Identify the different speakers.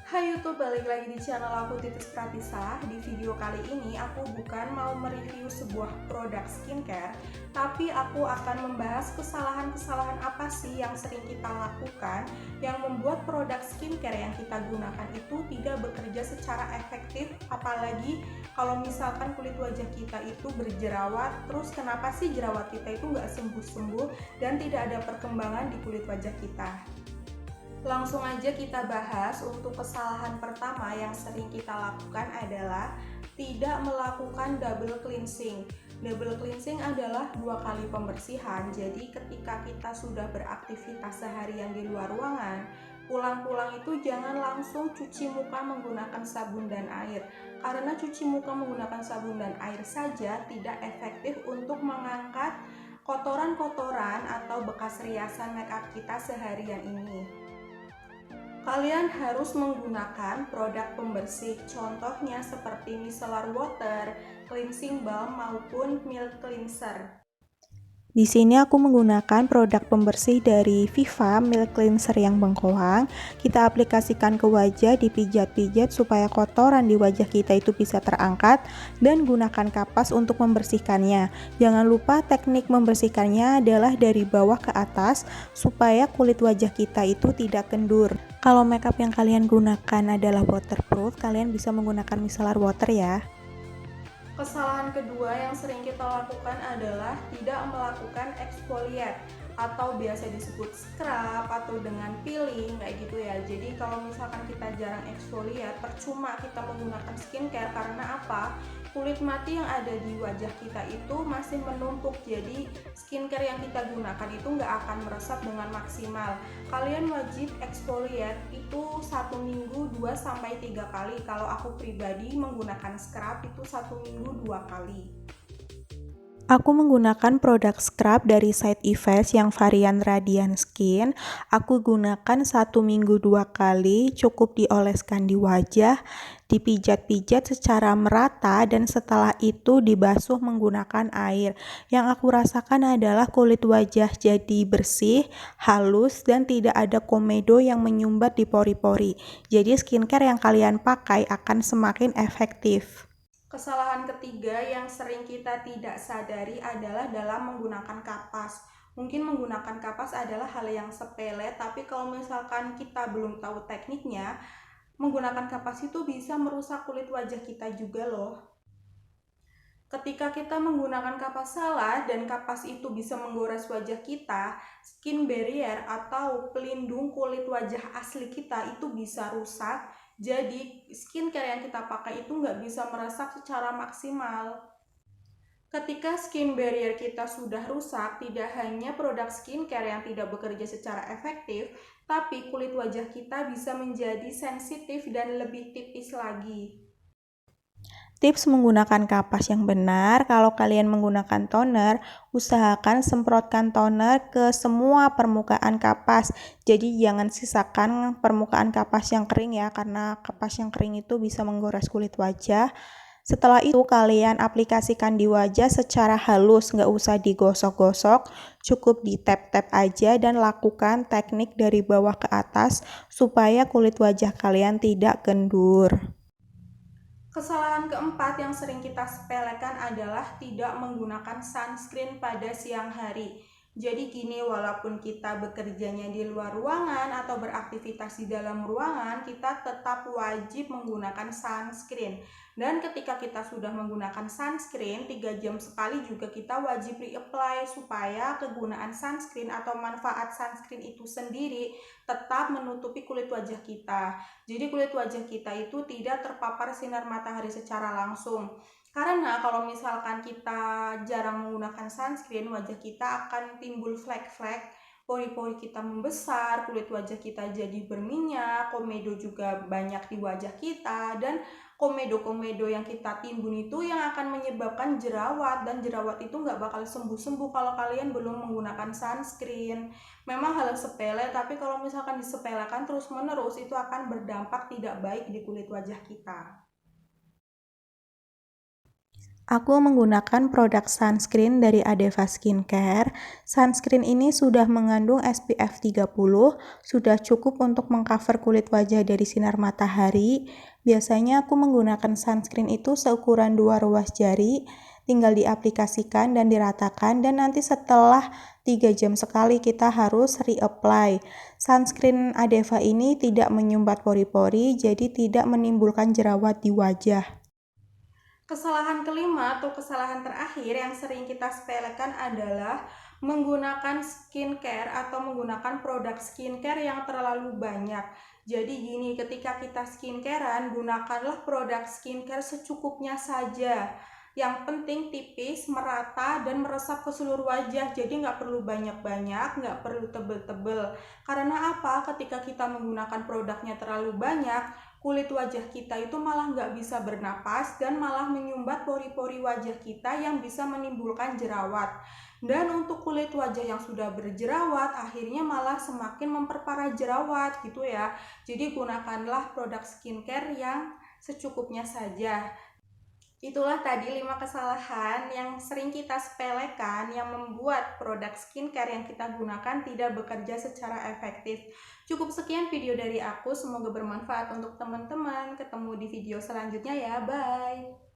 Speaker 1: Hai YouTube, balik lagi di channel aku Titis Pratisa. Di video kali ini aku bukan mau mereview sebuah produk skincare, tapi aku akan membahas kesalahan-kesalahan apa sih yang sering kita lakukan yang membuat produk skincare yang kita gunakan itu tidak bekerja secara efektif, apalagi kalau misalkan kulit wajah kita itu berjerawat. Terus kenapa sih jerawat kita itu nggak sembuh-sembuh dan tidak ada perkembangan di kulit wajah kita? Langsung aja kita bahas. Untuk kesalahan pertama yang sering kita lakukan adalah tidak melakukan double cleansing. Double cleansing adalah 2 kali pembersihan. Jadi ketika kita sudah beraktivitas seharian di luar ruangan, pulang-pulang itu jangan langsung cuci muka menggunakan sabun dan air. Karena cuci muka menggunakan sabun dan air saja tidak efektif untuk mengangkat kotoran-kotoran atau bekas riasan makeup kita seharian ini. Kalian harus menggunakan produk pembersih, contohnya seperti micellar water, cleansing balm maupun milk cleanser.
Speaker 2: Di sini aku menggunakan produk pembersih dari Viva Milk Cleanser yang bengkoang. Kita aplikasikan ke wajah, dipijat-pijat supaya kotoran di wajah kita itu bisa terangkat, dan gunakan kapas untuk membersihkannya. Jangan lupa teknik membersihkannya adalah dari bawah ke atas supaya kulit wajah kita itu tidak kendur. Kalau makeup yang kalian gunakan adalah waterproof, kalian bisa menggunakan micellar water ya.
Speaker 1: Kesalahan kedua yang sering kita lakukan adalah tidak melakukan exfoliate atau biasa disebut scrub atau dengan peeling kayak gitu ya. Jadi kalau misalkan kita jarang exfoliate, percuma kita menggunakan skincare. Karena apa? Kulit mati yang ada di wajah kita itu masih menumpuk, jadi skincare yang kita gunakan itu nggak akan meresap dengan maksimal. Kalian wajib exfoliate itu 1 minggu 2-3 kali. Kalau aku pribadi menggunakan scrub itu 1 minggu 2 kali.
Speaker 2: Aku menggunakan produk scrub dari Side Effects yang varian Radiant Skin. Aku gunakan 1 minggu 2 kali, cukup dioleskan di wajah, dipijat-pijat secara merata, dan setelah itu dibasuh menggunakan air. Yang aku rasakan adalah kulit wajah jadi bersih, halus, dan tidak ada komedo yang menyumbat di pori-pori. Jadi skincare yang kalian pakai akan semakin efektif.
Speaker 1: Kesalahan ketiga yang sering kita tidak sadari adalah dalam menggunakan kapas. Mungkin menggunakan kapas adalah hal yang sepele, tapi kalau misalkan kita belum tahu tekniknya, menggunakan kapas itu bisa merusak kulit wajah kita juga loh. Ketika kita menggunakan kapas salah dan kapas itu bisa menggores wajah kita, skin barrier atau pelindung kulit wajah asli kita itu bisa rusak. Jadi skincare yang kita pakai itu nggak bisa meresap secara maksimal. Ketika skin barrier kita sudah rusak, tidak hanya produk skincare yang tidak bekerja secara efektif, tapi kulit wajah kita bisa menjadi sensitif dan lebih tipis lagi.
Speaker 2: Tips menggunakan kapas yang benar. Kalau kalian menggunakan toner, usahakan semprotkan toner ke semua permukaan kapas. Jadi jangan sisakan permukaan kapas yang kering ya, karena kapas yang kering itu bisa menggores kulit wajah. Setelah itu kalian aplikasikan di wajah secara halus, nggak usah digosok-gosok, cukup di tap-tap aja dan lakukan teknik dari bawah ke atas supaya kulit wajah kalian tidak kendur.
Speaker 1: Kesalahan keempat yang sering kita sepelekan adalah tidak menggunakan sunscreen pada siang hari. Jadi gini, walaupun kita bekerjanya di luar ruangan atau beraktivitas di dalam ruangan, kita tetap wajib menggunakan sunscreen. Dan ketika kita sudah menggunakan sunscreen, 3 jam sekali juga kita wajib reapply supaya kegunaan sunscreen atau manfaat sunscreen itu sendiri tetap menutupi kulit wajah kita. Jadi kulit wajah kita itu tidak terpapar sinar matahari secara langsung. Karena kalau misalkan kita jarang menggunakan sunscreen, wajah kita akan timbul flek-flek, pori-pori kita membesar, kulit wajah kita jadi berminyak, komedo juga banyak di wajah kita, dan komedo-komedo yang kita timbun itu yang akan menyebabkan jerawat, dan jerawat itu nggak bakal sembuh-sembuh kalau kalian belum menggunakan sunscreen. Memang hal sepele, tapi kalau misalkan disepelekan terus-menerus itu akan berdampak tidak baik di kulit wajah kita.
Speaker 2: Aku menggunakan produk sunscreen dari Adeva Skincare. Sunscreen ini sudah mengandung SPF 30, sudah cukup untuk mengcover kulit wajah dari sinar matahari. Biasanya aku menggunakan sunscreen itu seukuran 2 ruas jari, tinggal diaplikasikan dan diratakan, dan nanti setelah 3 jam sekali kita harus reapply. Sunscreen Adeva ini tidak menyumbat pori-pori, jadi tidak menimbulkan jerawat di wajah.
Speaker 1: Kesalahan kelima atau kesalahan terakhir yang sering kita sepelekan adalah menggunakan skincare atau menggunakan produk skincare yang terlalu banyak. Jadi gini, ketika kita skincarean, gunakanlah produk skincare secukupnya saja. Yang penting tipis, merata, dan meresap ke seluruh wajah. Jadi nggak perlu banyak-banyak, nggak perlu tebel-tebel. Karena apa? Ketika kita menggunakan produknya terlalu banyak, kulit wajah kita itu malah nggak bisa bernapas dan malah menyumbat pori-pori wajah kita yang bisa menimbulkan jerawat. Dan untuk kulit wajah yang sudah berjerawat, akhirnya malah semakin memperparah jerawat gitu ya. Jadi gunakanlah produk skincare yang secukupnya saja. Itulah tadi 5 kesalahan yang sering kita sepelekan yang membuat produk skincare yang kita gunakan tidak bekerja secara efektif. Cukup sekian video dari aku, semoga bermanfaat untuk teman-teman. Ketemu di video selanjutnya ya, bye!